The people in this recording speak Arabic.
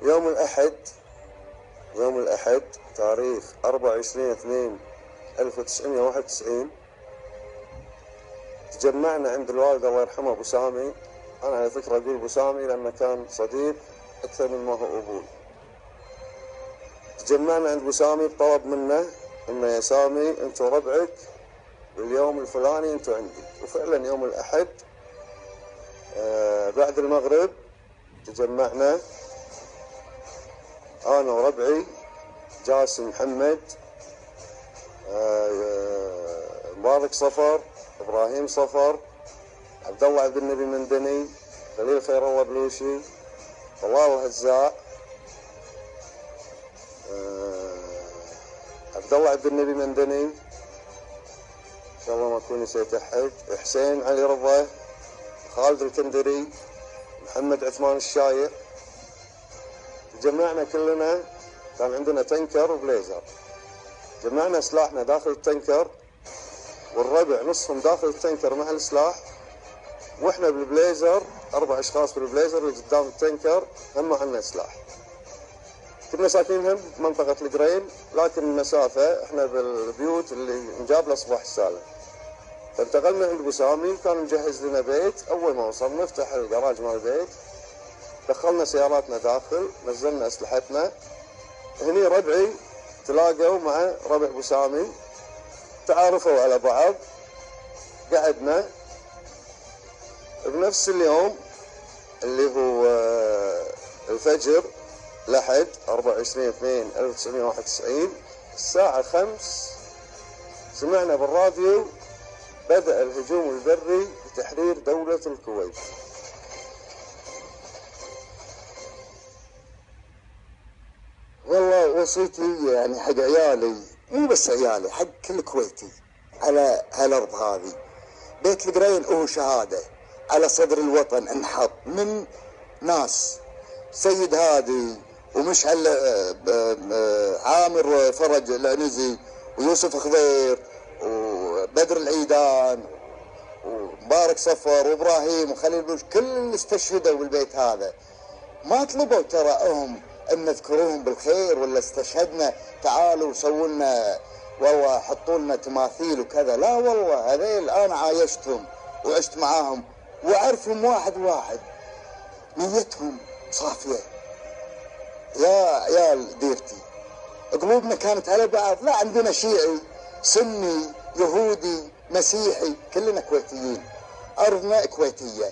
يوم الأحد تاريخ 24/2/1991 تجمعنا عند الوالد الله يرحمه أبو سامي. أنا على فكرة أقول أبو سامي لأنه كان صديق أكثر من ما هو أبوي. تجمعنا عند أبو سامي بطلب منه إنه يا سامي أنتوا ربعك باليوم الفلاني أنتوا عندي. وفعلا يوم الأحد بعد المغرب تجمعنا أنا وربعي جاسم محمد، مبارك صفر، إبراهيم صفر، عبد الله عبد النبي مندني، خليل خير الله بلوشي، طلال الهزاء، عبد الله عبد النبي مندني، إن شاء الله ما أكون نسيت أحد، حسين علي رضا، خالد الكندري، محمد عثمان الشاير. تجمعنا كلنا، كان عندنا تنكر وبليزر. جمعنا سلاحنا داخل التنكر والربع نصهم داخل التنكر مع السلاح، واحنا بالبليزر 4 أشخاص بالبليزر اللي قدام التنكر هم معنا سلاح. كنا ساكنين بمنطقة القرين لكن المسافة احنا بالبيوت اللي نجابله صباح السالم. فانتقلنا عند ابو سامي، كان مجهز لنا بيت. اول ما وصلنا نفتح الجراج مال البيت، دخلنا سياراتنا داخل، نزلنا اسلحتنا. هني ربعي تلاقوا مع ربع ابو سامي، تعارفوا على بعض. قعدنا بنفس اليوم اللي هو الفجر الأحد 24/2/1991 الساعة 5 سمعنا بالراديو بدأ الهجوم البري لتحرير دولة الكويت. والله وصيتي يعني حق عيالي، مو بس عيالي، حق كل كويتي على هالارض هذه. بيت القرين هو شهاده على صدر الوطن، انحط من ناس سيد هادي ومشعل عامر فرج العنزي ويوسف خضير وبدر العيدان ومبارك صفر وابراهيم وخليل بوش، كل اللي استشهدوا بالبيت هذا ما طلبوا تراهم ان نذكرهم بالخير ولا استشهدنا تعالوا سووا لنا والله حطوا لنا تماثيل وكذا. لا والله، هذيل انا عايشتهم وعشت معاهم واعرفهم واحد واحد، نيتهم صافيه. يا عيال ديرتي، قلوبنا كانت على بعض، لا عندنا شيعي سني يهودي مسيحي، كلنا كويتيين، ارضنا كويتيه.